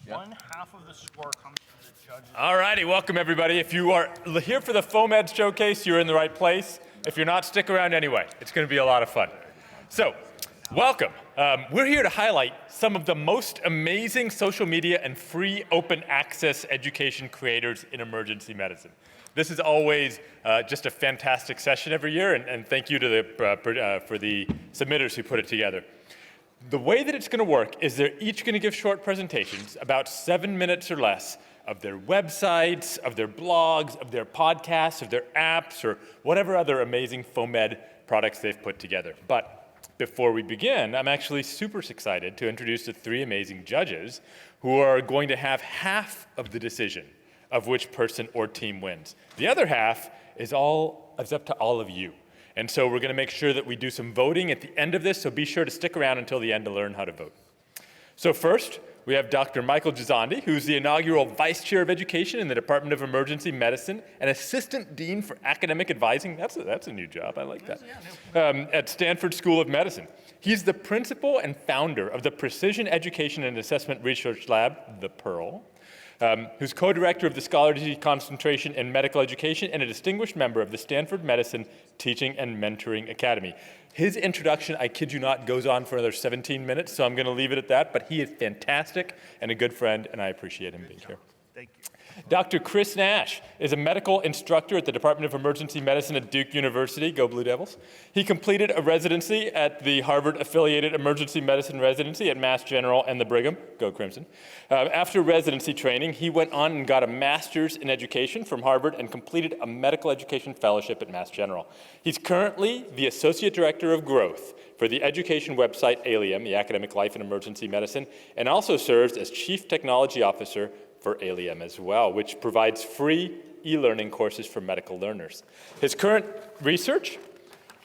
One half of the score comes from the judges. All righty, welcome everybody. If you are here for the FOAMed showcase, you're in the right place. If you're not, stick around anyway. It's going to be a lot of fun. So, welcome. We're here to highlight some of the most amazing social media and free open access education creators in emergency medicine. This is always just a fantastic session every year, and thank you to for the submitters who put it together. The way that it's going to work is they're each going to give short presentations, about 7 minutes or less, of their websites, of their blogs, of their podcasts, of their apps, or whatever other amazing FOAMed products they've put together. But before we begin, I'm actually super excited to introduce the three amazing judges who are going to have half of the decision of which person or team wins. The other half is up to all of you. And so we're going to make sure that we do some voting at the end of this, so be sure to stick around until the end to learn how to vote. So first, we have Dr. Michael Gisondi, who's the inaugural Vice Chair of Education in the Department of Emergency Medicine and Assistant Dean for Academic Advising. That's a new job, I like that. At Stanford School of Medicine. He's the principal and founder of the Precision Education and Assessment Research Lab, the PEARL, who's co-director of the Scholarly Concentration in Medical Education and a distinguished member of the Stanford Medicine Teaching and Mentoring Academy. His introduction, I kid you not, goes on for another 17 minutes, so I'm going to leave it at that, but he is fantastic and a good friend, and I appreciate him being here. Thank you. Dr. Chris Nash is a medical instructor at the Department of Emergency Medicine at Duke University, go Blue Devils. He completed a residency at the Harvard-affiliated Emergency Medicine Residency at Mass General and the Brigham, go Crimson. After residency training, he went on and got a master's in education from Harvard and completed a medical education fellowship at Mass General. He's currently the Associate Director of Growth for the education website ALIEM, the Academic Life in Emergency Medicine, and also serves as Chief Technology Officer for ALIEM as well, which provides free e-learning courses for medical learners. His current research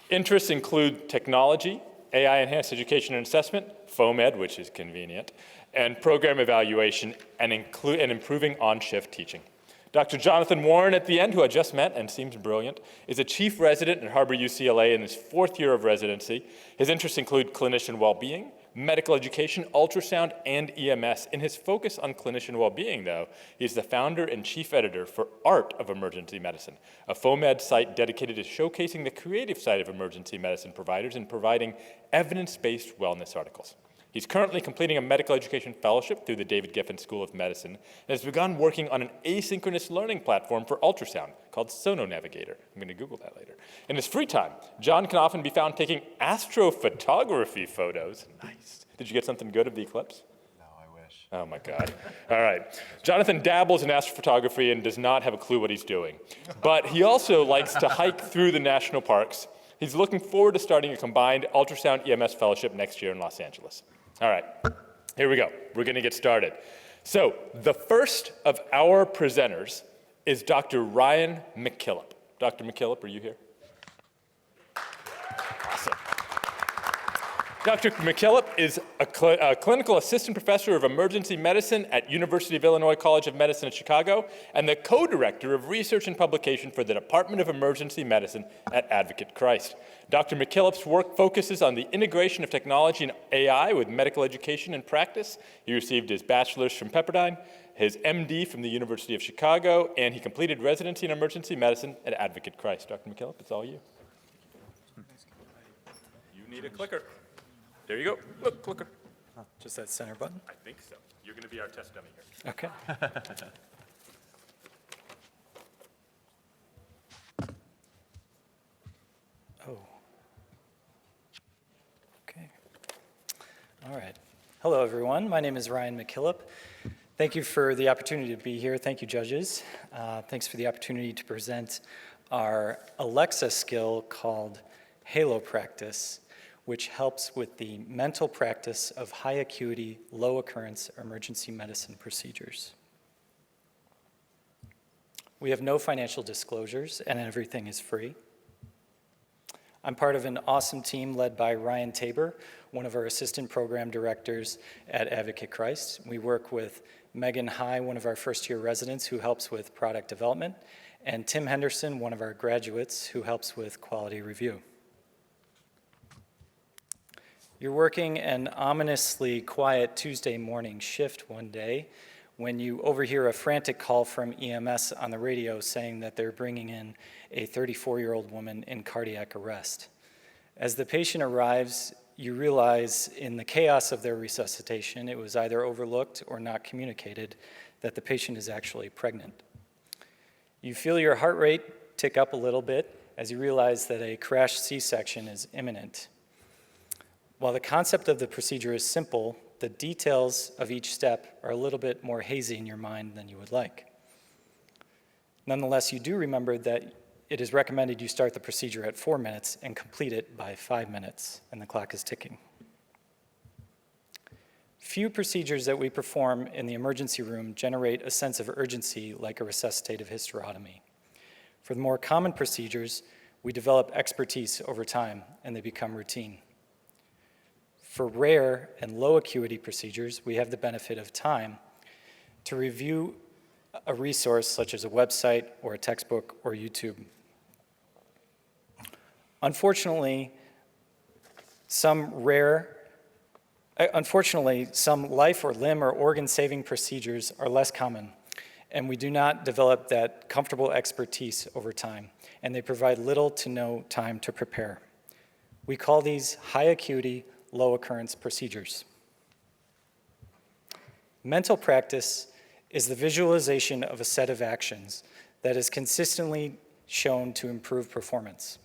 interests include technology, AI-enhanced education and assessment, FOAMed, which is convenient, and program evaluation, and improving on-shift teaching. Dr. Jonathan Warren at the end, who I just met and seems brilliant, is a chief resident at Harbor UCLA in his 4th year of residency. His interests include clinician well-being, medical education, ultrasound, and EMS. In his focus on clinician well-being, though, he's the founder and chief editor for Art of Emergency Medicine, a FOAMed site dedicated to showcasing the creative side of emergency medicine providers and providing evidence-based wellness articles. He's currently completing a medical education fellowship through the David Geffen School of Medicine and has begun working on an asynchronous learning platform for ultrasound called Sono Navigator. I'm going to Google that later. In his free time, John can often be found taking astrophotography photos. Nice. Did you get something good of the eclipse? No, I wish. Oh my God. All right. Jonathan dabbles in astrophotography and does not have a clue what he's doing. But he also likes to hike through the national parks. He's looking forward to starting a combined ultrasound EMS fellowship next year in Los Angeles. All right, here we go. We're going to get started. So the first of our presenters is Dr. Ryan McKillip. Dr. McKillip, are you here? Awesome. Dr. McKillip is a clinical assistant professor of emergency medicine at University of Illinois College of Medicine at Chicago and the co-director of research and publication for the Department of Emergency Medicine at Advocate Christ. Dr. McKillip's work focuses on the integration of technology and AI with medical education and practice. He received his bachelor's from Pepperdine, his MD from the University of Chicago, and he completed residency in emergency medicine at Advocate Christ. Dr. McKillip, it's all you. You need a clicker. There you go. Look, clicker. Just that center button? I think so. You're going to be our test dummy here. Okay. Oh. Okay. All right. Hello, everyone. My name is Ryan McKillip. Thank you for the opportunity to be here. Thank you, judges. Thanks for the opportunity to present our Alexa skill called Halo Practice, which helps with the mental practice of high acuity, low occurrence emergency medicine procedures. We have no financial disclosures and everything is free. I'm part of an awesome team led by Ryan Tabor, one of our assistant program directors at Advocate Christ. We work with Megan High, one of our first-year residents who helps with product development, and Tim Henderson, one of our graduates who helps with quality review. You're working an ominously quiet Tuesday morning shift one day when you overhear a frantic call from EMS on the radio saying that they're bringing in a 34-year-old woman in cardiac arrest. As the patient arrives, you realize in the chaos of their resuscitation, it was either overlooked or not communicated that the patient is actually pregnant. You feel your heart rate tick up a little bit as you realize that a crash C-section is imminent. While the concept of the procedure is simple, the details of each step are a little bit more hazy in your mind than you would like. Nonetheless, you do remember that it is recommended you start the procedure at 4 minutes and complete it by 5 minutes, and the clock is ticking. Few procedures that we perform in the emergency room generate a sense of urgency like a resuscitative hysterotomy. For the more common procedures, we develop expertise over time, and they become routine. For rare and low acuity procedures, we have the benefit of time to review a resource such as a website or a textbook or YouTube. Unfortunately, some life or limb or organ-saving procedures are less common, and we do not develop that comfortable expertise over time, and they provide little to no time to prepare. We call these high acuity, low occurrence procedures. Mental practice is the visualization of a set of actions that is consistently shown to improve performance.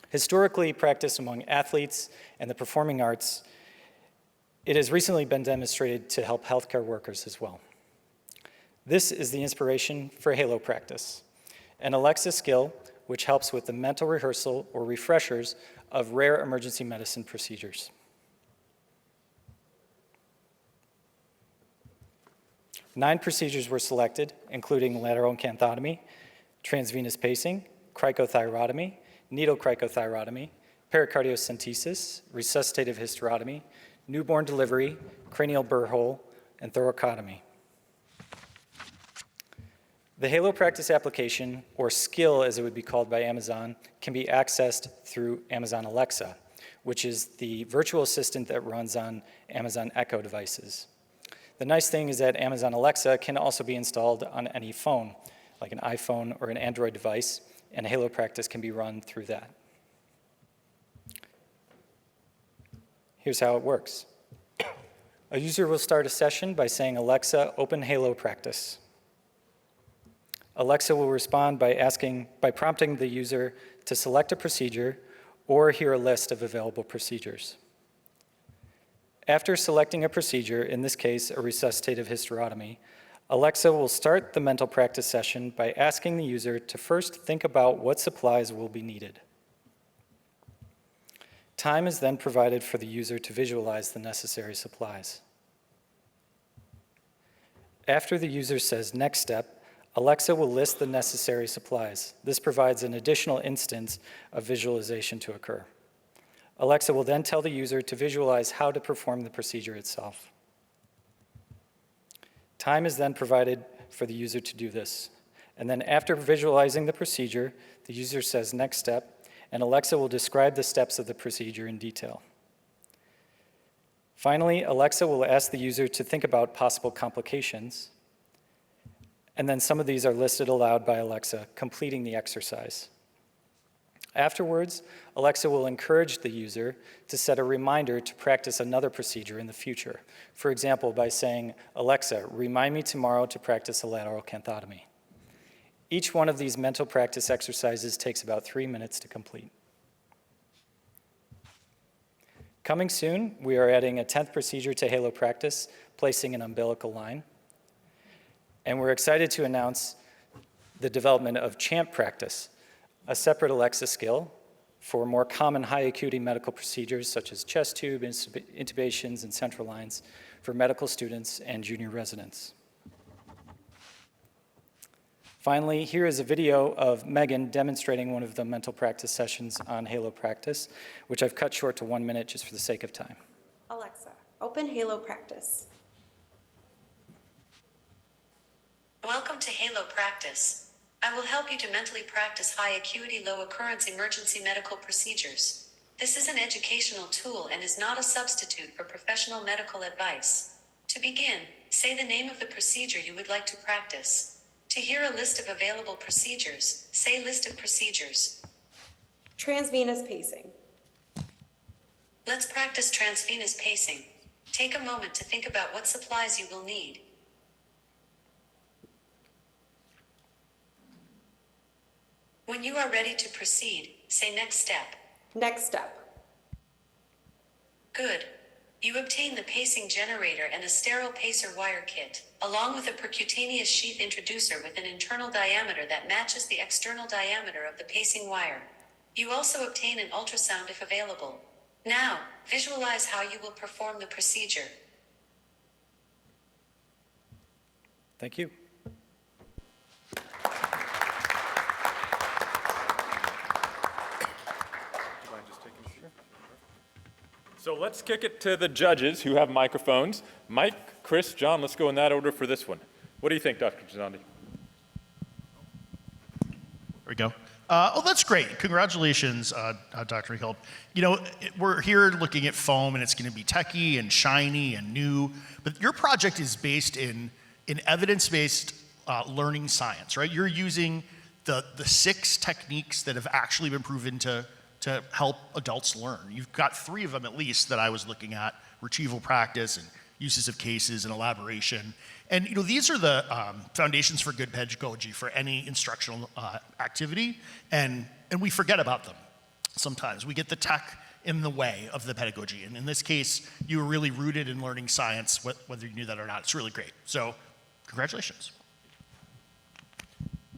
Historically practiced among athletes and the performing arts, it has recently been demonstrated to help healthcare workers as well. This is the inspiration for Halo practice, an Alexa skill which helps with the mental rehearsal or refreshers of rare emergency medicine procedures. 9 procedures were selected, including lateral canthotomy, transvenous pacing, cricothyrotomy, needle cricothyrotomy, pericardiocentesis, resuscitative hysterotomy, newborn delivery, cranial burr hole, and thoracotomy. The Halo Practice application, or skill as it would be called by Amazon, can be accessed through Amazon Alexa, which is the virtual assistant that runs on Amazon Echo devices. The nice thing is that Amazon Alexa can also be installed on any phone, like an iPhone or an Android device, and Halo Practice can be run through that. Here's how it works. A user will start a session by saying, "Alexa, open Halo Practice." Alexa will respond by prompting the user to select a procedure or hear a list of available procedures. After selecting a procedure, in this case, a resuscitative hysterotomy, Alexa will start the mental practice session by asking the user to first think about what supplies will be needed. Time is then provided for the user to visualize the necessary supplies. After the user says next step, Alexa will list the necessary supplies. This provides an additional instance of visualization to occur. Alexa will then tell the user to visualize how to perform the procedure itself. Time is then provided for the user to do this. And then after visualizing the procedure, the user says next step, and Alexa will describe the steps of the procedure in detail. Finally, Alexa will ask the user to think about possible complications, and then some of these are listed aloud by Alexa, completing the exercise. Afterwards, Alexa will encourage the user to set a reminder to practice another procedure in the future. For example, by saying, "Alexa, remind me tomorrow to practice a lateral canthotomy." Each one of these mental practice exercises takes about 3 minutes to complete. Coming soon, we are adding a 10th procedure to Halo Practice, placing an umbilical line. And we're excited to announce the development of Champ Practice, a separate Alexa skill for more common high acuity medical procedures such as chest tube, intubations, and central lines for medical students and junior residents. Finally, here is a video of Megan demonstrating one of the mental practice sessions on Halo Practice, which I've cut short to 1 minute just for the sake of time. Alexa, open Halo Practice. Welcome to Halo Practice. I will help you to mentally practice high acuity, low occurrence emergency medical procedures. This is an educational tool and is not a substitute for professional medical advice. To begin, say the name of the procedure you would like to practice. To hear a list of available procedures, say list of procedures. Transvenous pacing. Let's practice transvenous pacing. Take a moment to think about what supplies you will need. When you are ready to proceed, say next step. Next step. Good. You obtain the pacing generator and a sterile pacer wire kit, along with a percutaneous sheath introducer with an internal diameter that matches the external diameter of the pacing wire. You also obtain an ultrasound if available. Now, visualize how you will perform the procedure. Thank you. So let's kick it to the judges who have microphones. Mike, Chris, John, let's go in that order for this one. What do you think, Dr. Gisondi? There we go. Oh, that's great. Congratulations, Dr. McKillip. You know, we're here looking at foam, and it's going to be techy and shiny and new, but your project is based in evidence-based learning science, right? You're using the 6 techniques that have actually been proven to help adults learn. You've got 3 of them at least that I was looking at: retrieval practice and uses of cases and elaboration. And you know, these are the foundations for good pedagogy for any instructional activity, and we forget about them sometimes. We get the tech in the way of the pedagogy, and in this case, you were really rooted in learning science, whether you knew that or not. It's really great. So, congratulations.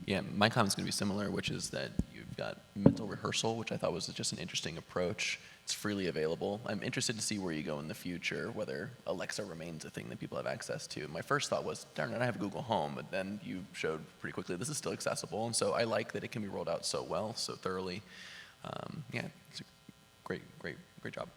Yeah, my comment's going to be similar, which is that you've got mental rehearsal, which I thought was just an interesting approach. It's freely available. I'm interested to see where you go in the future, whether Alexa remains a thing that people have access to. My first thought was, darn it, I have Google Home, but then you showed pretty quickly this is still accessible, and so I like that it can be rolled out so well, so thoroughly. Yeah, it's a great job.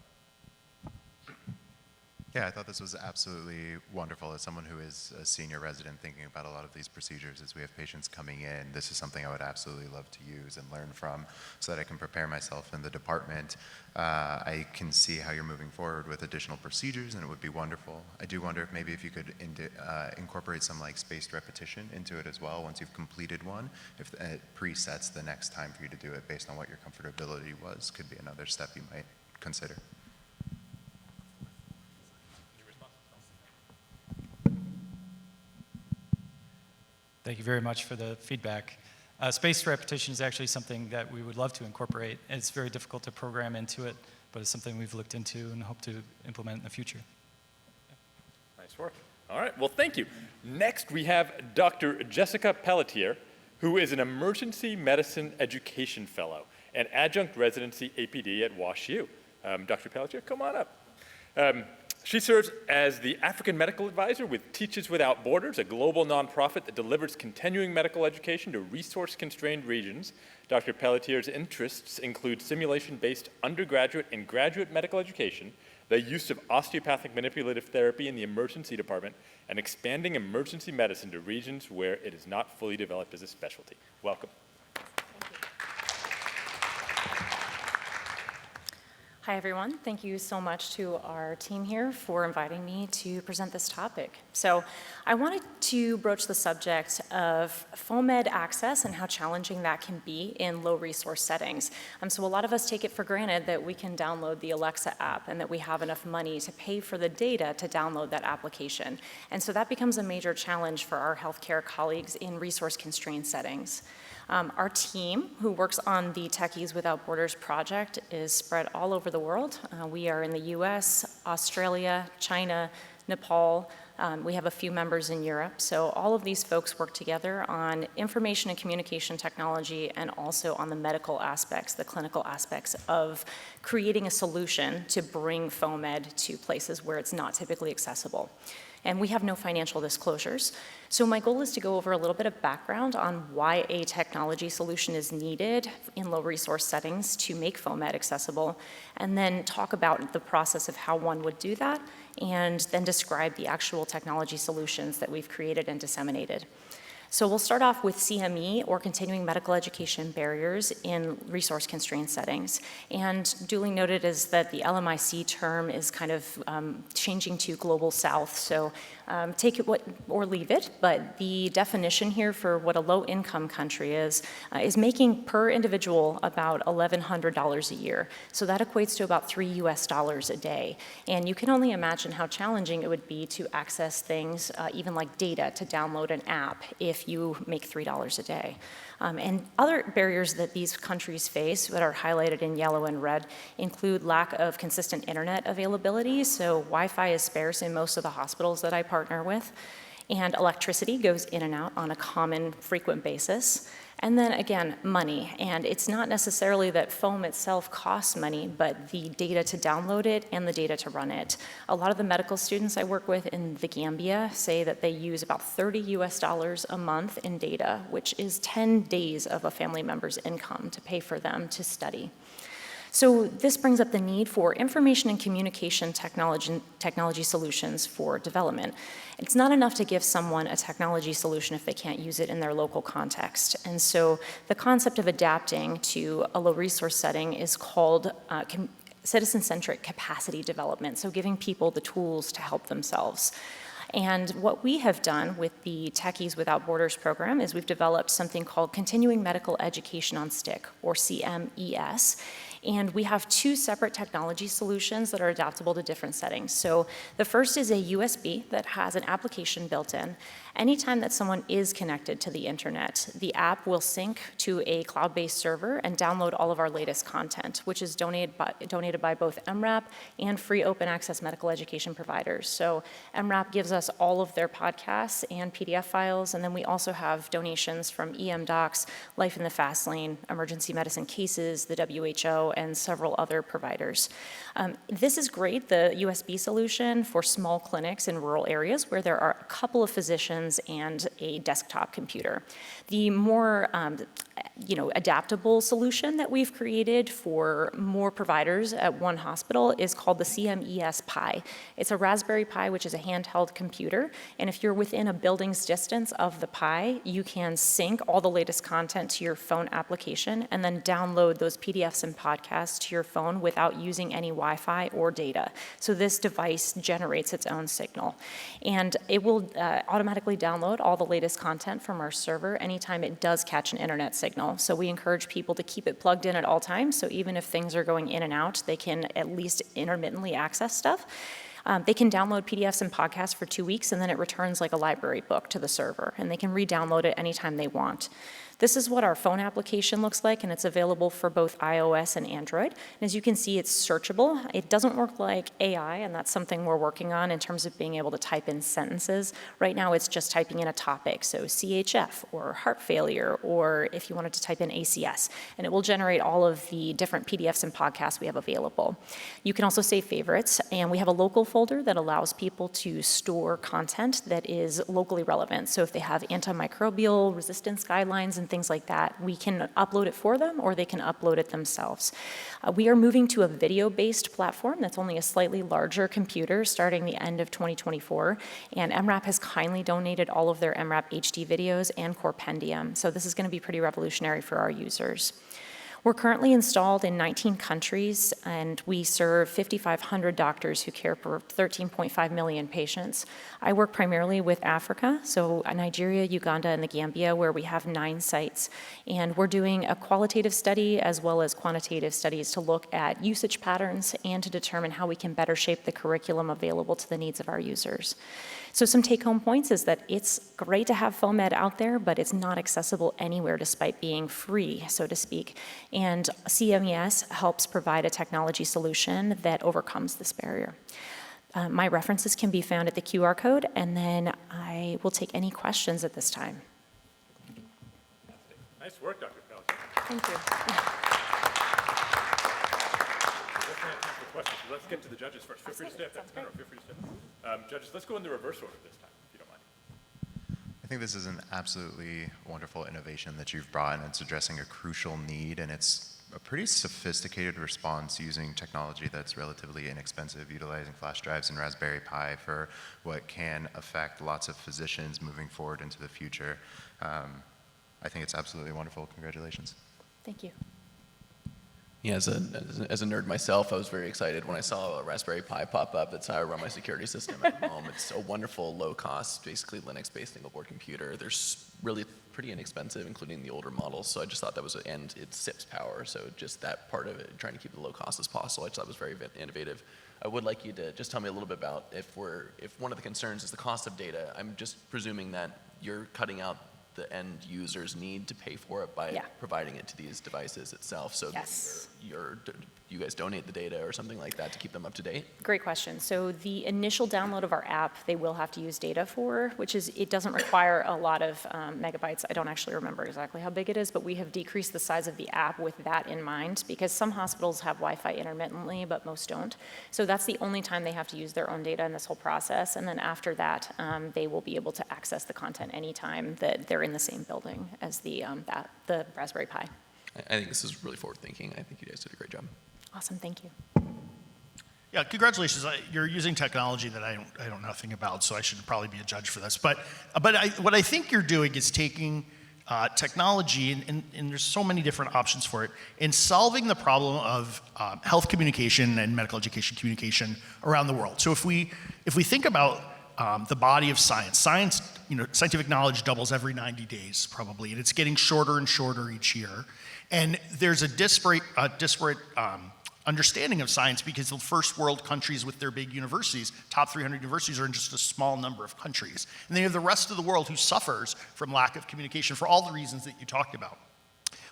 Yeah, I thought this was absolutely wonderful. As someone who is a senior resident thinking about a lot of these procedures as we have patients coming in, this is something I would absolutely love to use and learn from so that I can prepare myself in the department. I can see how you're moving forward with additional procedures, and it would be wonderful. I do wonder if you could incorporate some like spaced repetition into it as well once you've completed one. If it presets the next time for you to do it based on what your comfortability was, could be another step you might consider. Thank you very much for the feedback. Spaced repetition is actually something that we would love to incorporate. It's very difficult to program into it, but it's something we've looked into and hope to implement in the future. Nice work. All right, well, thank you. Next, we have Dr. Jessica Pelletier, who is an emergency medicine education fellow and adjunct residency APD at WashU. Dr. Pelletier, come on up. She serves as the African Medical Advisor with Teachers Without Borders, a global nonprofit that delivers continuing medical education to resource-constrained regions. Dr. Pelletier's interests include simulation-based undergraduate and graduate medical education, the use of osteopathic manipulative therapy in the emergency department, and expanding emergency medicine to regions where it is not fully developed as a specialty. Welcome. Hi, everyone. Thank you so much to our team here for inviting me to present this topic. So I wanted to broach the subject of FOAMed access and how challenging that can be in low resource settings. So a lot of us take it for granted that we can download the Alexa app and that we have enough money to pay for the data to download that application. And so that becomes a major challenge for our healthcare colleagues in resource constrained settings. Our team, who works on the Techies Without Borders project, is spread all over the world. We are in the US, Australia, China, Nepal. We have a few members in Europe. So all of these folks work together on information and communication technology and also on the medical aspects, the clinical aspects of creating a solution to bring FOAMed to places where it's not typically accessible. And we have no financial disclosures. So my goal is to go over a little bit of background on why a technology solution is needed in low resource settings to make FOAMed accessible, and then talk about the process of how one would do that, and then describe the actual technology solutions that we've created and disseminated. So we'll start off with CME, or continuing medical education barriers in resource-constrained settings. And duly noted is that the LMIC term is kind of changing to Global South, so take it or leave it, but the definition here for what a low-income country is making per individual about $1,100 a year. So that equates to about $3 US a day. And you can only imagine how challenging it would be to access things, even like data, to download an app if you make $3 a day. And other barriers that these countries face that are highlighted in yellow and red include lack of consistent internet availability. So Wi-Fi is sparse in most of the hospitals that I partner with, and electricity goes in and out on a common, frequent basis. And then again, money. And it's not necessarily that foam itself costs money, but the data to download it and the data to run it. A lot of the medical students I work with in the Gambia say that they use about $30 US a month in data, which is 10 days of a family member's income to pay for them to study. So this brings up the need for information and communication technology solutions for development. It's not enough to give someone a technology solution if they can't use it in their local context. And so the concept of adapting to a low resource setting is called citizen-centric capacity development, so giving people the tools to help themselves. And what we have done with the Techies Without Borders program is we've developed something called Continuing Medical Education on Stick, or CMES. And we have two separate technology solutions that are adaptable to different settings. So the first is a USB that has an application built in. Anytime that someone is connected to the internet, the app will sync to a cloud-based server and download all of our latest content, which is donated by both MRAP and free open access medical education providers. So MRAP gives us all of their podcasts and PDF files, and then we also have donations from EM Docs, Life in the Fast Lane, Emergency Medicine Cases, the WHO, and several other providers. This is great, the USB solution, for small clinics in rural areas where there are a couple of physicians and a desktop computer. The more adaptable solution that we've created for more providers at one hospital is called the CMES Pi. It's a Raspberry Pi, which is a handheld computer, and if you're within a building's distance of the Pi, you can sync all the latest content to your phone application and then download those PDFs and podcasts to your phone without using any Wi-Fi or data. So this device generates its own signal, and it will automatically download all the latest content from our server anytime it does catch an internet signal. So we encourage people to keep it plugged in at all times, so even if things are going in and out, they can at least intermittently access stuff. They can download PDFs and podcasts for 2 weeks, and then it returns like a library book to the server, and they can re-download it anytime they want. This is what our phone application looks like, and it's available for both iOS and Android. And as you can see, it's searchable. It doesn't work like AI, and that's something we're working on in terms of being able to type in sentences. Right now, it's just typing in a topic, so CHF, or heart failure, or if you wanted to type in ACS, and it will generate all of the different PDFs and podcasts we have available. You can also save favorites, and we have a local folder that allows people to store content that is locally relevant. So if they have antimicrobial resistance guidelines and things like that, we can upload it for them, or they can upload it themselves. We are moving to a video-based platform that's only a slightly larger computer starting the end of 2024, and MRAP has kindly donated all of their MRAP HD videos and Corpendium, so this is going to be pretty revolutionary for our users. We're currently installed in 19 countries, and we serve 5,500 doctors who care for 13.5 million patients. I work primarily with Africa, so Nigeria, Uganda, and the Gambia, where we have 9 sites. And we're doing a qualitative study as well as quantitative studies to look at usage patterns and to determine how we can better shape the curriculum available to the needs of our users. So some take-home points is that it's great to have FOAMed out there, but it's not accessible anywhere despite being free, so to speak. And CMES helps provide a technology solution that overcomes this barrier. My references can be found at the QR code, and then I will take any questions at this time. Nice work, Dr. Pelletier. Thank you. Questions. Let's get to the judges first. Feel free to stay up there. No, feel free to stay up. Judges, let's go in the reverse order this time, if you don't mind. I think this is an absolutely wonderful innovation that you've brought, and it's addressing a crucial need, and it's a pretty sophisticated response using technology that's relatively inexpensive, utilizing flash drives and Raspberry Pi for what can affect lots of physicians moving forward into the future. I think it's absolutely wonderful. Congratulations. Thank you. Yeah, as a nerd myself, I was very excited when I saw a Raspberry Pi pop up. That's how I run my security system at home. It's a wonderful, low-cost, basically Linux-based single-board computer. They're really pretty inexpensive, including the older models. So I just thought that was, and it sips power. So just that part of it, trying to keep it low cost as possible, I just thought was very innovative. I would like you to just tell me a little bit about if one of the concerns is the cost of data. I'm just presuming that you're cutting out the end users need to pay for it by providing it to these devices itself. So Yes. you guys donate the data or something like that to keep them up to date? Great question. So the initial download of our app, they will have to use data for, which is, it doesn't require a lot of megabytes. I don't actually remember exactly how big it is, but we have decreased the size of the app with that in mind, because some hospitals have Wi-Fi intermittently, but most don't. So that's the only time they have to use their own data in this whole process. And then after that, they will be able to access the content anytime that they're in the same building as the Raspberry Pi. I think this is really forward-thinking. I think you guys did a great job. Awesome, thank you. Yeah, congratulations. You're using technology that I don't know nothing about, so I should probably be a judge for this. But what I think you're doing is taking technology, and there's so many different options for it, in solving the problem of health communication and medical education communication around the world. So if we think about the body of science, scientific knowledge doubles every 90 days probably, and it's getting shorter and shorter each year. And there's a disparate understanding of science because the first world countries with their big universities, top 300 universities, are in just a small number of countries. And then you have the rest of the world who suffers from lack of communication for all the reasons that you talked about.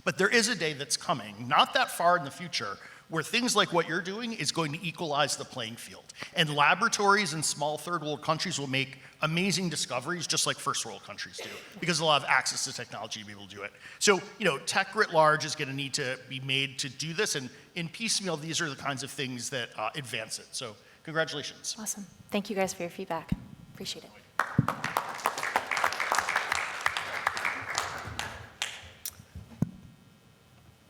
But there is a day that's coming, not that far in the future, where things like what you're doing is going to equalize the playing field. And laboratories in small third world countries will make amazing discoveries just like first world countries do, because they'll have access to technology to be able to do it. So, tech writ large is going to need to be made to do this, and in piecemeal, these are the kinds of things that advance it. So, congratulations. Awesome. Thank you guys for your feedback. Appreciate it.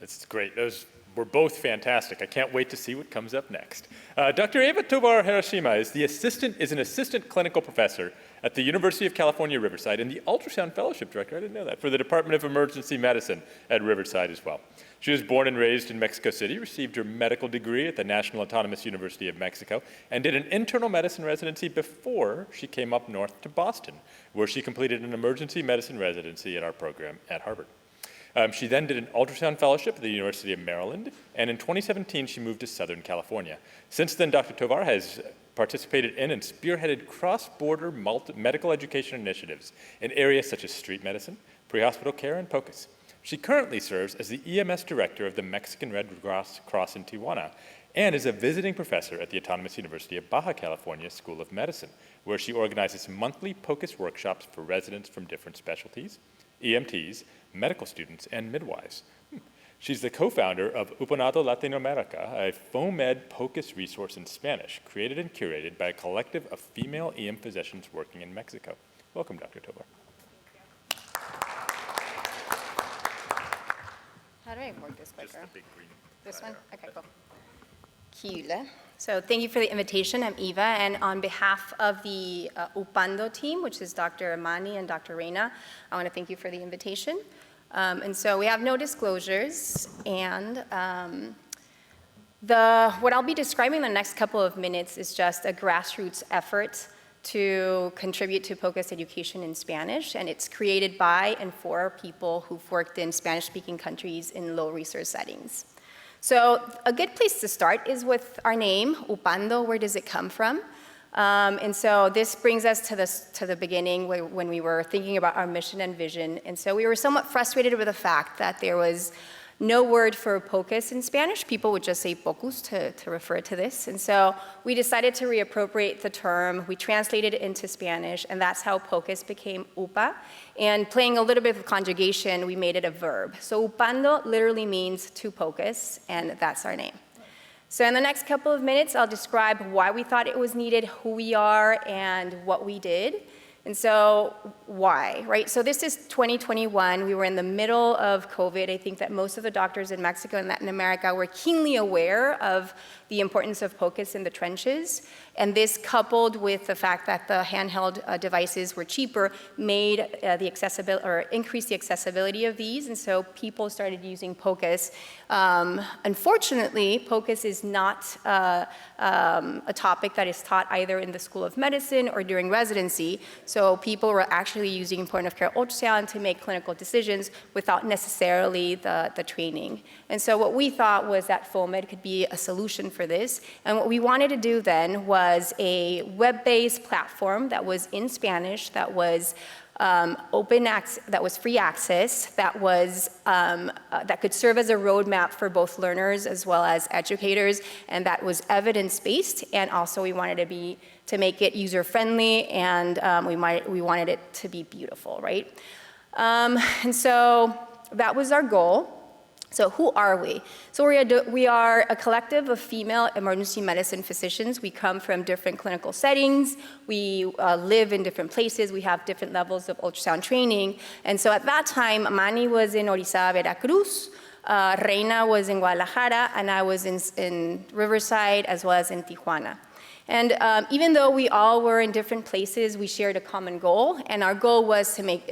That's great. Those were both fantastic. I can't wait to see what comes up next. Dr. Eva Tovar Hirashima is an assistant clinical professor at the University of California, Riverside, and the ultrasound fellowship director, I didn't know that, for the Department of Emergency Medicine at Riverside as well. She was born and raised in Mexico City, received her medical degree at the National Autonomous University of Mexico, and did an internal medicine residency before she came up north to Boston, where she completed an emergency medicine residency at our program at Harvard. She then did an ultrasound fellowship at the University of Maryland, and in 2017, she moved to Southern California. Since then, Dr. Tovar has participated in and spearheaded cross-border medical education initiatives in areas such as street medicine, pre-hospital care, and POCUS. She currently serves as the EMS director of the Mexican Red Cross in Tijuana, and is a visiting professor at the Autonomous University of Baja California School of Medicine, where she organizes monthly POCUS workshops for residents from different specialties, EMTs, medical students, and midwives. She's the co-founder of Upanado Latinoamerica, a FOMED POCUS resource in Spanish, created and curated by a collective of female EM physicians working in Mexico. Welcome, Dr. Tovar. How do I work this quicker? This one? Okay, cool. Cool. So thank you for the invitation. I'm Eva, and on behalf of the Upando team, which is Dr. Amani and Dr. Reina, I want to thank you for the invitation. And so we have no disclosures, and what I'll be describing in the next couple of minutes is just a grassroots effort to contribute to POCUS education in Spanish, and it's created by and for people who've worked in Spanish-speaking countries in low-resource settings. So a good place to start is with our name, Upando. Where does it come from? And so this brings us to the beginning when we were thinking about our mission and vision. And so we were somewhat frustrated with the fact that there was no word for POCUS in Spanish. People would just say POCUS to refer to this. And so we decided to reappropriate the term. We translated it into Spanish, and that's how POCUS became UPA. And playing a little bit of conjugation, we made it a verb. So Upando literally means to POCUS, and that's our name. So in the next couple of minutes, I'll describe why we thought it was needed, who we are, and what we did. And so why, right? So this is 2021. We were in the middle of COVID. I think that most of the doctors in Mexico and Latin America were keenly aware of the importance of POCUS in the trenches. And this, coupled with the fact that the handheld devices were cheaper, made the accessibility, or increased the accessibility of these. And so people started using POCUS. Unfortunately, POCUS is not a topic that is taught either in the School of Medicine or during residency. So people were actually using point of care ultrasound to make clinical decisions without necessarily the training. And so what we thought was that FOAMed could be a solution for this. And what we wanted to do then was a web-based platform that was in Spanish, that was open access, that was free access, that was that could serve as a roadmap for both learners as well as educators, and that was evidence-based. And also we wanted to make it user-friendly, and we wanted it to be beautiful, right? And so that was our goal. So who are we? So we are a collective of female emergency medicine physicians. We come from different clinical settings. We live in different places. We have different levels of ultrasound training. And so at that time, Manny was in Orizaba, Veracruz. Reina was in Guadalajara, and I was in Riverside as well as in Tijuana. And even though we all were in different places, we shared a common goal, and our goal was to make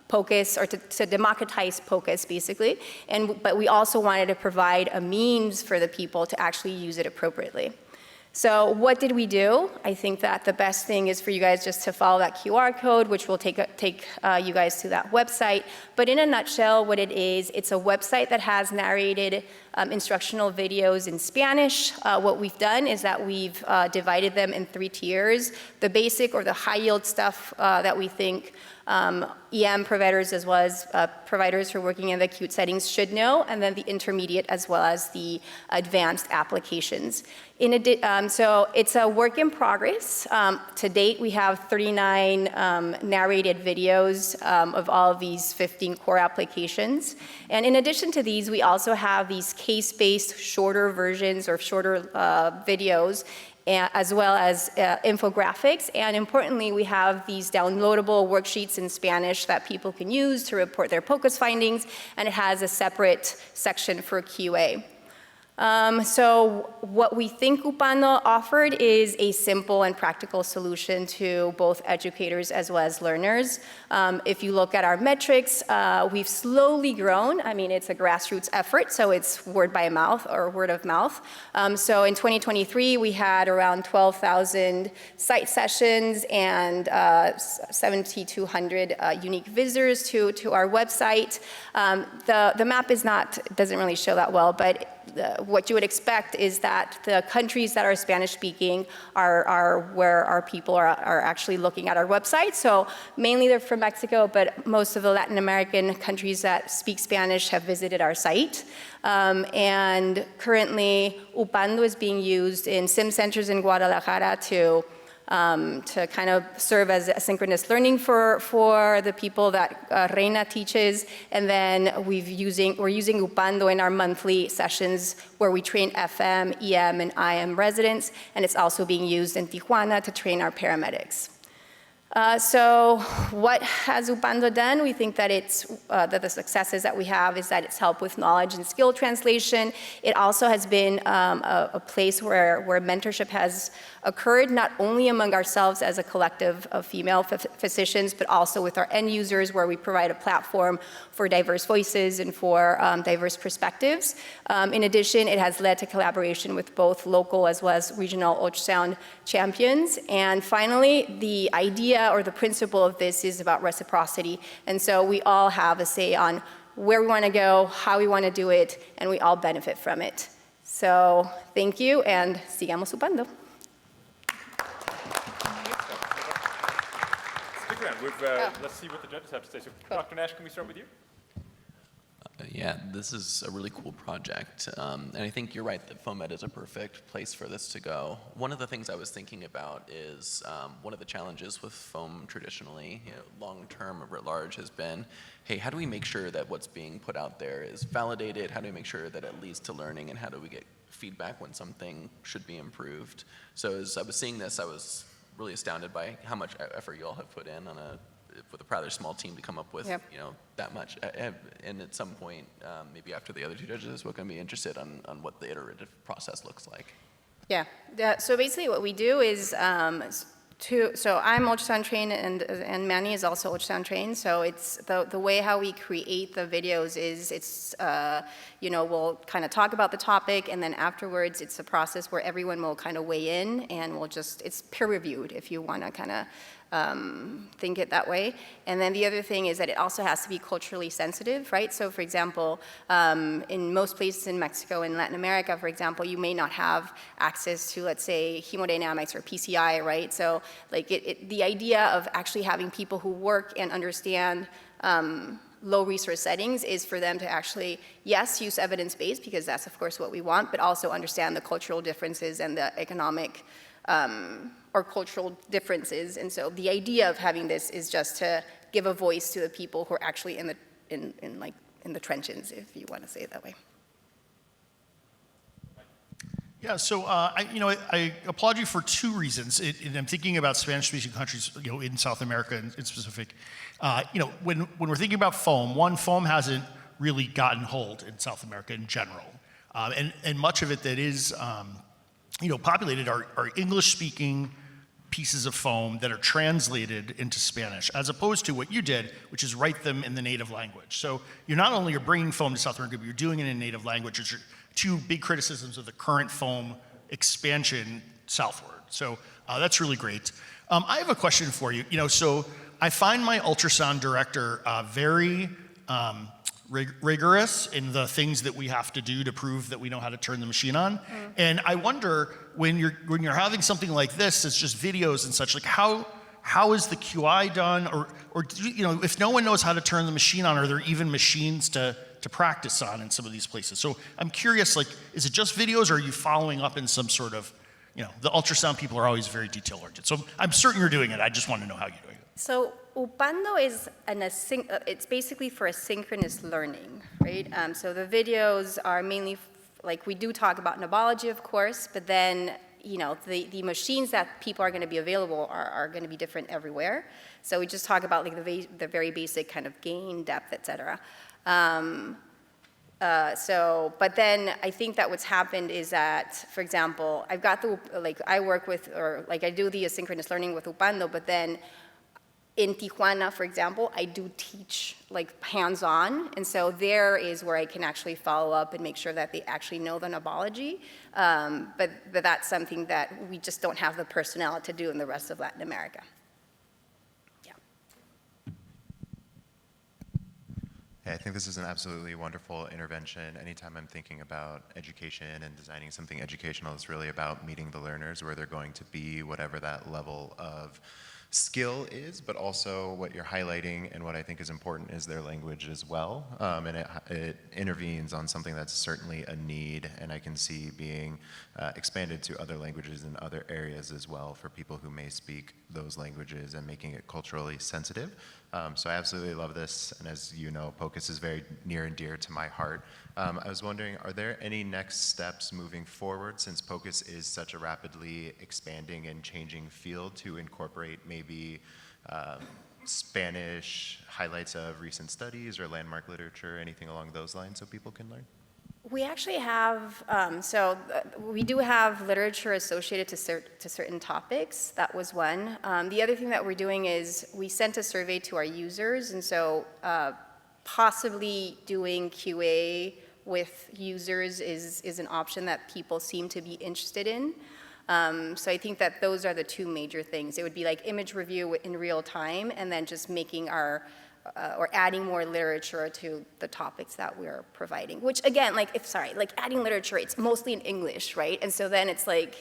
POCUS, or to democratize POCUS, basically. But we also wanted to provide a means for the people to actually use it appropriately. So what did we do? I think that the best thing is for you guys just to follow that QR code, which will take you guys to that website. But in a nutshell, what it is, it's a website that has narrated instructional videos in Spanish. What we've done is that we've divided them in 3 tiers. The basic, or the high yield stuff that we think EM providers as well as providers who are working in the acute settings should know, and then the intermediate as well as the advanced applications. So it's a work in progress. To date, we have 39 narrated videos of all of these 15 core applications. And in addition to these, we also have these case-based shorter versions or shorter videos, as well as infographics. And importantly, we have these downloadable worksheets in Spanish that people can use to report their POCUS findings, and it has a separate section for QA. So what we think Upando offered is a simple and practical solution to both educators as well as learners. If you look at our metrics, we've slowly grown. I mean, it's a grassroots effort, so it's word by mouth or word of mouth. So in 2023, we had around 12,000 site sessions and 7,200 unique visitors to our website. The map doesn't really show that well, but what you would expect is that the countries that are Spanish speaking are where our people are actually looking at our website. So mainly they're from Mexico, but most of the Latin American countries that speak Spanish have visited our site. And currently, Upando is being used in SIM centers in Guadalajara to kind of serve as asynchronous learning for the people that Reina teaches. And then we're using Upando in our monthly sessions where we train FM, EM, and IM residents. And it's also being used in Tijuana to train our paramedics. So what has Upando done? We think that that the successes that we have is that it's helped with knowledge and skill translation. It also has been a place where mentorship has occurred, not only among ourselves as a collective of female physicians, but also with our end users, where we provide a platform for diverse voices and for diverse perspectives. In addition, it has led to collaboration with both local as well as regional ultrasound champions. And finally, the idea or the principle of this is about reciprocity. And so we all have a say on where we want to go, how we want to do it, and we all benefit from it. So thank you, and sigamos upando. Stick around. Let's see what the judges have to say. So, Dr. Nash, can we start with you? Yeah, this is a really cool project, and I think you're right that FOAMed is a perfect place for this to go. One of the things I was thinking about is one of the challenges with foam traditionally, long-term or writ large, has been, hey, how do we make sure that what's being put out there is validated? How do we make sure that it leads to learning, and how do we get feedback when something should be improved? So as I was seeing this, I was really astounded by how much effort you all have put in with a rather small team to come up with, Yep. that much. And at some point, maybe after the other two judges, we're going to be interested on what the iterative process looks like. Yeah. So basically what we do is, so I'm ultrasound trained and Manny is also ultrasound trained. So it's the way how we create the videos is we'll kind of talk about the topic, and then afterwards it's a process where everyone will kind of weigh in, and it's peer reviewed if you want to kind of think it that way. And then the other thing is that it also has to be culturally sensitive, right? So for example, in most places in Mexico and Latin America, for example, you may not have access to, let's say, hemodynamics or PCI, right? So like the idea of actually having people who work and understand low resource settings is for them to actually, yes, use evidence-based, because that's of course what we want, but also understand the cultural differences and the economic or cultural differences. And so the idea of having this is just to give a voice to the people who are actually in the trenches, if you want to say it that way. Yeah, so I applaud you for two reasons. And I'm thinking about Spanish-speaking countries, in South America in specific. When we're thinking about foam, foam hasn't really gotten hold in South America in general, and much of it that is populated are English-speaking pieces of foam that are translated into Spanish, as opposed to what you did, which is write them in the native language. So you're not only bringing foam to South America, but you're doing it in native language, which are two big criticisms of the current foam expansion southward. So that's really great. I have a question for you. So I find my ultrasound director very rigorous in the things that we have to do to prove that we know how to turn the machine on. And I wonder, when you're having something like this, it's just videos and such, like how is the QI done? Or if no one knows how to turn the machine on, are there even machines to practice on in some of these places? So I'm curious, is it just videos, or are you following up in some sort of, the ultrasound people are always very detail-oriented. So I'm certain you're doing it. I just want to know how you're doing it. So Upando is it's basically for asynchronous learning, right? So the videos are mainly, we do talk about knobology, of course, but then, the machines that people are going to be available are going to be different everywhere. So we just talk about the very basic kind of gain, depth, et cetera. But then I think that what's happened is that, for example, I've got I work with, I do the asynchronous learning with Upando, but then in Tijuana, for example, I do teach hands-on, and so there is where I can actually follow up and make sure that they actually know the knobology. But that's something that we just don't have the personnel to do in the rest of Latin America. Yeah. I think this is an absolutely wonderful intervention. Anytime I'm thinking about education and designing something educational, it's really about meeting the learners where they're going to be, whatever that level of skill is, but also what you're highlighting and what I think is important is their language as well. And it intervenes on something that's certainly a need, and I can see being expanded to other languages in other areas as well for people who may speak those languages and making it culturally sensitive. So I absolutely love this, and as you know, POCUS is very near and dear to my heart. I was wondering, are there any next steps moving forward, since POCUS is such a rapidly expanding and changing field, to incorporate maybe Spanish highlights of recent studies or landmark literature, anything along those lines so people can learn? We actually have, we do have literature associated to certain topics. That was one. The other thing that we're doing is we sent a survey to our users, and so possibly doing QA with users is an option that people seem to be interested in. So I think that those are the two major things. It would be image review in real time, and then just making our or adding more literature to the topics that we're providing. Which again, adding literature, it's mostly in English, right? And so then it's but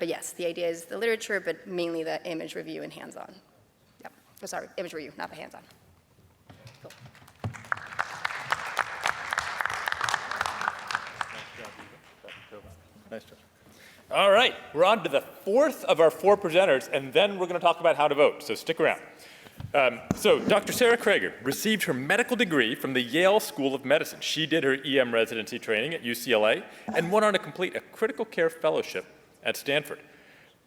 yes, the idea is the literature, but mainly the image review and hands-on. Yep. Oh, sorry, image review, not the hands-on. Cool. Nice job. All right, we're on to the fourth of our four presenters, and then we're going to talk about how to vote, so stick around. So Dr. Sara Crager received her medical degree from the Yale School of Medicine. She did her EM residency training at UCLA and went on to complete a critical care fellowship at Stanford.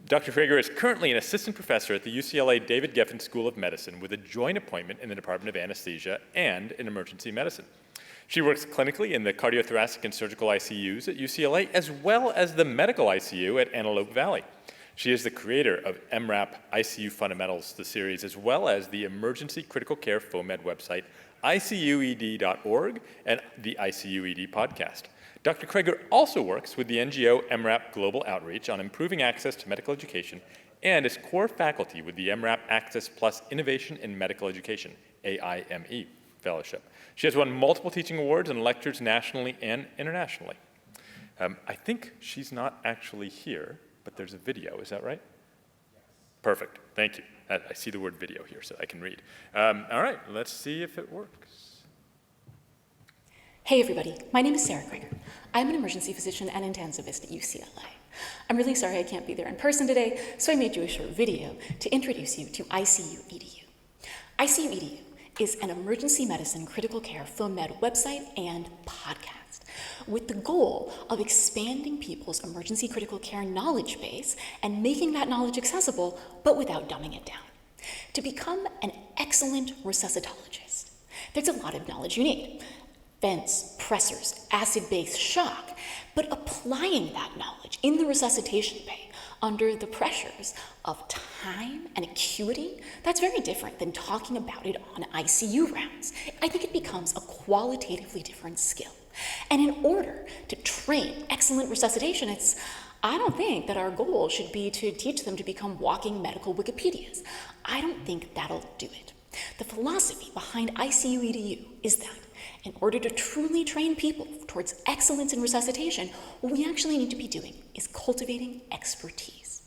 Dr. Crager is currently an assistant professor at the UCLA David Geffen School of Medicine with a joint appointment in the Department of Anesthesia and in Emergency Medicine. She works clinically in the cardiothoracic and surgical ICUs at UCLA, as well as the medical ICU at Antelope Valley. She is the creator of MRAP ICU Fundamentals, the series, as well as the Emergency Critical Care FOAMed website, ICUED.org, and the ICUED podcast. Dr. Crager also works with the NGO MRAP Global Outreach on improving access to medical education and is core faculty with the MRAP Access Plus Innovation in Medical Education, AIME, Fellowship. She has won multiple teaching awards and lectures nationally and internationally. I think she's not actually here, but there's a video, is that right? Yes. Perfect, thank you. I see the word video here so I can read. All right, let's see if it works. Hey everybody, my name is Sara Crager. I'm an emergency physician and intensivist at UCLA. I'm really sorry I can't be there in person today, so I made you a short video to introduce you to ICUEDU. ICUEDU is an emergency medicine critical care FOAMed website and podcast with the goal of expanding people's emergency critical care knowledge base and making that knowledge accessible, but without dumbing it down. To become an excellent resuscitologist, there's a lot of knowledge you need. Vents, pressors, acid-base, shock, but applying that knowledge in the resuscitation bay under the pressures of time and acuity, that's very different than talking about it on ICU rounds. I think it becomes a qualitatively different skill. And in order to train excellent resuscitationists, I don't think that our goal should be to teach them to become walking medical Wikipedias. I don't think that'll do it. The philosophy behind ICUEDU is that in order to truly train people towards excellence in resuscitation, what we actually need to be doing is cultivating expertise.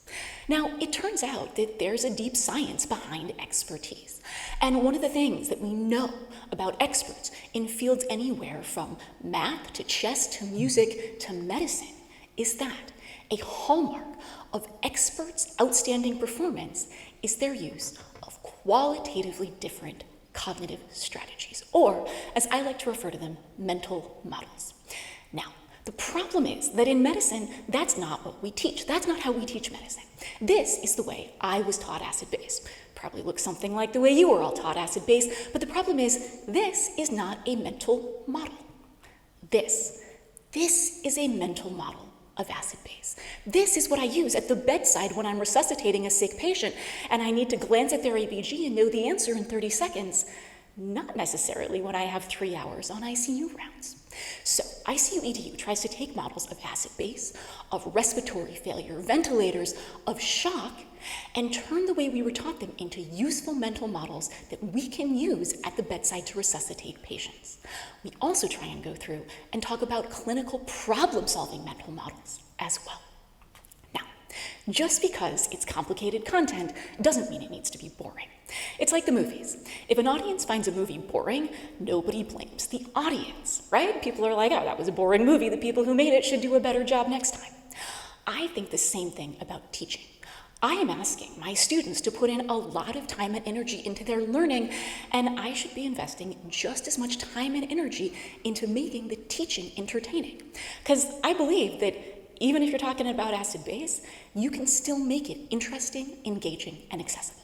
Now, it turns out that there's a deep science behind expertise. And one of the things that we know about experts in fields anywhere from math to chess to music to medicine is that a hallmark of experts' outstanding performance is their use of qualitatively different cognitive strategies, or, as I like to refer to them, mental models. Now, the problem is that in medicine, that's not what we teach. That's not how we teach medicine. This is the way I was taught acid-base. Probably looks something like the way you were all taught acid-base, but the problem is this is not a mental model. This is a mental model of acid-base. This is what I use at the bedside when I'm resuscitating a sick patient and I need to glance at their ABG and know the answer in 30 seconds, not necessarily when I have 3 hours on ICU rounds. So ICUEDU tries to take models of acid-base, of respiratory failure, ventilators, of shock, and turn the way we were taught them into useful mental models that we can use at the bedside to resuscitate patients. We also try and go through and talk about clinical problem-solving mental models as well. Now, just because it's complicated content doesn't mean it needs to be boring. It's like the movies. If an audience finds a movie boring, nobody blames the audience, right? People are like, oh, that was a boring movie. The people who made it should do a better job next time. I think the same thing about teaching. I am asking my students to put in a lot of time and energy into their learning, and I should be investing just as much time and energy into making the teaching entertaining. Because I believe that even if you're talking about acid-base, you can still make it interesting, engaging, and accessible.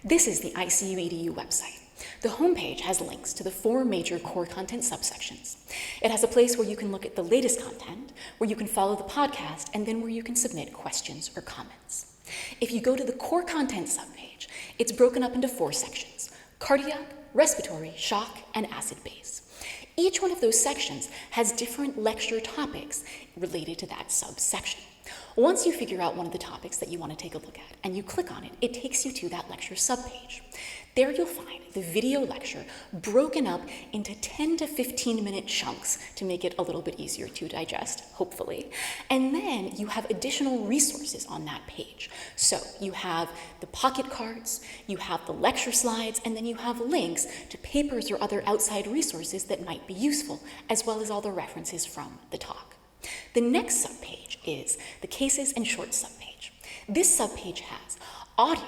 This is the ICUEDU website. The homepage has links to the 4 major core content subsections. It has a place where you can look at the latest content, where you can follow the podcast, and then where you can submit questions or comments. If you go to the core content subpage, it's broken up into 4 sections: cardiac, respiratory, shock, and acid-base. Each one of those sections has different lecture topics related to that subsection. Once you figure out one of the topics that you want to take a look at and you click on it, it takes you to that lecture subpage. There you'll find the video lecture broken up into 10 to 15 minute chunks to make it a little bit easier to digest, hopefully. And then you have additional resources on that page. So you have the pocket cards, you have the lecture slides, and then you have links to papers or other outside resources that might be useful, as well as all the references from the talk. The next subpage is the cases and shorts subpage. This subpage has audio,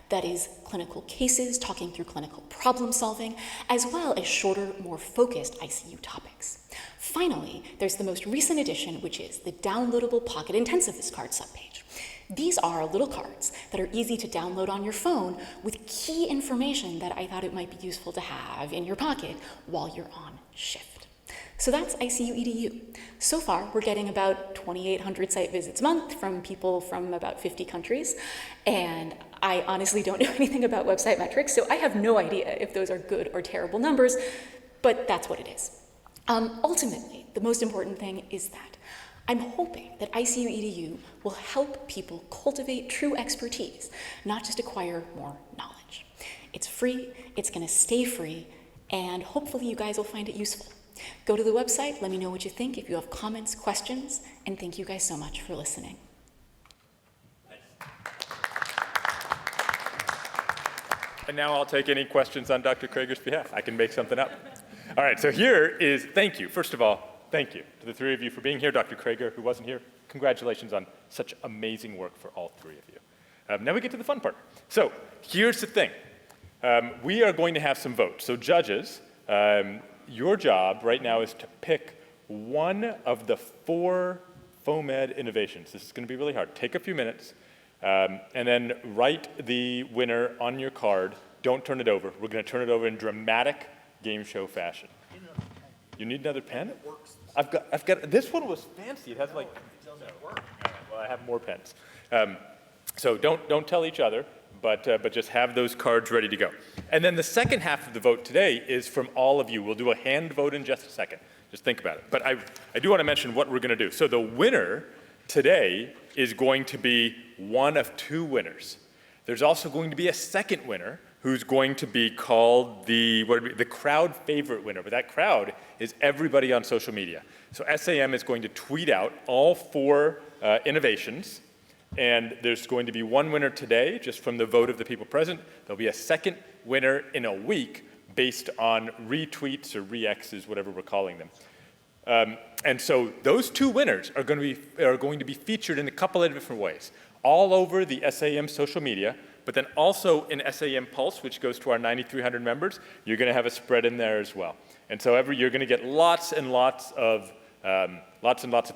that is clinical cases talking through clinical problem solving, as well as shorter, more focused ICU topics. Finally, there's the most recent addition, which is the downloadable pocket intensivist card subpage. These are little cards that are easy to download on your phone with key information that I thought it might be useful to have in your pocket while you're on shift. So that's ICU EDU. So far, we're getting about 2,800 site visits a month from people from about 50 countries, and I honestly don't know anything about website metrics, so I have no idea if those are good or terrible numbers, but that's what it is. Ultimately, the most important thing is that I'm hoping that ICU EDU will help people cultivate true expertise, not just acquire more knowledge. It's free, it's gonna stay free, and hopefully you guys will find it useful. Go to the website, let me know what you think if you have comments, questions, and thank you guys so much for listening. And now I'll take any questions on Dr. Crager's behalf. I can make something up. All right, so here is, thank you. First of all, thank you to the three of you for being here. Dr. Crager, who wasn't here, congratulations on such amazing work for all three of you. Now we get to the fun part. So here's the thing. We are going to have some votes. So judges, your job right now is to pick one of the 4 FOAMed innovations. This is going to be really hard. Take a few minutes, and then write the winner on your card. Don't turn it over. We're going to turn it over in dramatic game show fashion. You need another pen? I've got, this one was fancy. It has like, well, I have more pens. So don't tell each other, but just have those cards ready to go. And then the second half of the vote today is from all of you. We'll do a hand vote in just a second. Just think about it. But I do want to mention what we're going to do. So the winner today is going to be one of 2 winners. There's also going to be a second winner who's going to be called the crowd favorite winner. But that crowd is everybody on social media. So SAM is going to tweet out all 4 innovations. And there's going to be one winner today, just from the vote of the people present. There'll be a second winner in a week based on retweets or re-X's, whatever we're calling them. And so those 2 winners are going to be featured in a couple of different ways. All over the SAM social media, but then also in SAM Pulse, which goes to our 9,300 members, you're going to have a spread in there as well. And so you're going to get lots and lots of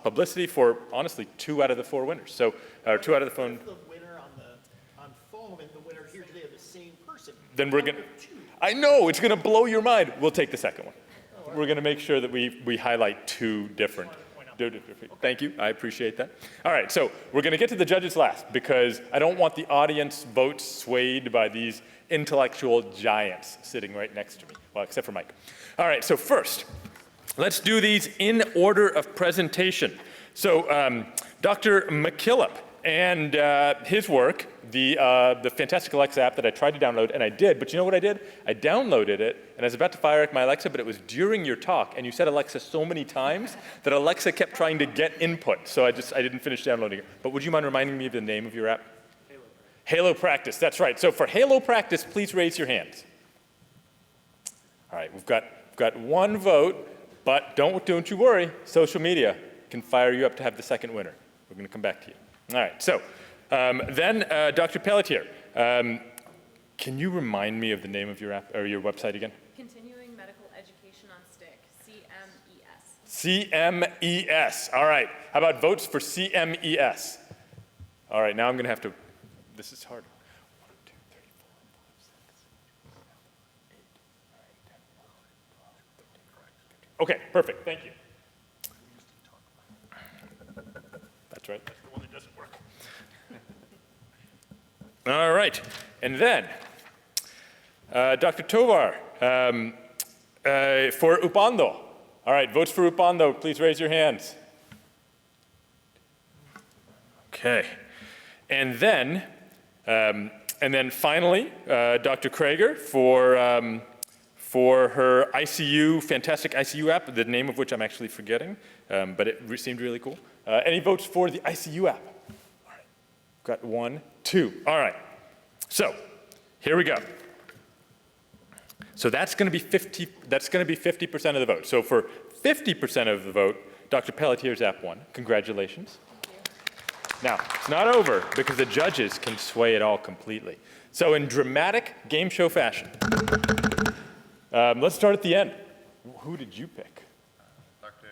publicity for, honestly, 2 out of the 4 winners. So, 2 out of the phone. If the winner on foam and the winner here today are the same person, then we're going to, I know, it's going to blow your mind. We'll take the second one. We're going to make sure that we highlight 2 different. Thank you, I appreciate that. All right, so we're going to get to the judges last because I don't want the audience votes swayed by these intellectual giants sitting right next to me. Well, except for Mike. All right, so first, let's do these in order of presentation. So Dr. McKillip and his work, the fantastic Alexa app that I tried to download, and I did, but you know what I did? I downloaded it, and I was about to fire up my Alexa, but it was during your talk, and you said Alexa so many times that Alexa kept trying to get input, so I didn't finish downloading it. But would you mind reminding me of the name of your app? Halo Practice, that's right. So for Halo Practice, please raise your hands. All right, we've got 1 vote. But don't you worry, social media can fire you up to have the second winner. We're going to come back to you. All right, so then Dr. Pelletier, can you remind me of the name of your app or your website again? Continuing Medical Education on Stick, CMES. CMES, all right. How about votes for CMES? All right, now I'm going to have to, this is hard. 1, 2, 3, 4, 5, 6, 7, 8, 9, 10, 11, 12, 13, 14, 15. Okay, perfect, thank you. That's right, that's the one that doesn't work. All right, and then Dr. Tovar for Upando. All right, votes for Upando, please raise your hands. Okay, and then finally, Dr. Crager for her ICU, fantastic ICU app, the name of which I'm actually forgetting, but it seemed really cool. Any votes for the ICU app? All right, got 1, 2. All right, so here we go. So that's going to be 50% of the vote. So for 50% of the vote, Dr. Pelletier's app won. Congratulations. Now, it's not over because the judges can sway it all completely. So in dramatic game show fashion, let's start at the end. Who did you pick? Dr.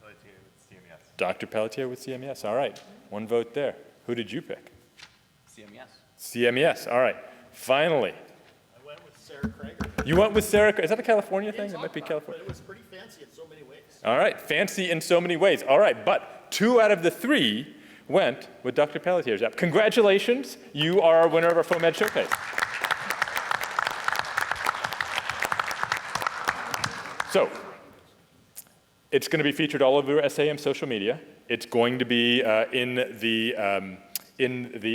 Pelletier with CMES. Dr. Pelletier with CMES, all right. 1 vote there. Who did you pick? CMES, all right. Finally. I went with Sara Crager. You went with Sara, is that a California thing? It might be California. But it was pretty fancy in so many ways. All right, fancy in so many ways. All right, but 2 out of the 3 went with Dr. Pelletier's app. Congratulations, you are our winner of our FOAMed Showcase. So, it's going to be featured all over SAEM social media. It's going to be in the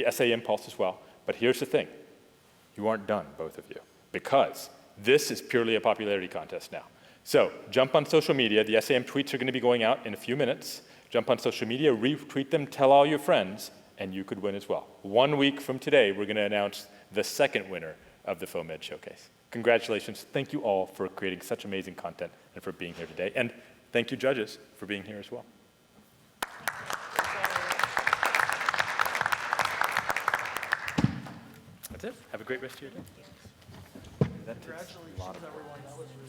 SAEM Pulse as well. But here's the thing. You aren't done, both of you, because this is purely a popularity contest now. So jump on social media. The SAM tweets are going to be going out in a few minutes. Jump on social media, retweet them, tell all your friends, and you could win as well. 1 week from today, we're going to announce the 2nd winner of the FOAMed Showcase. Congratulations. Thank you all for creating such amazing content and for being here today. And thank you, judges, for being here as well. That's it. Have a great rest of your day. Congratulations, everyone. That was really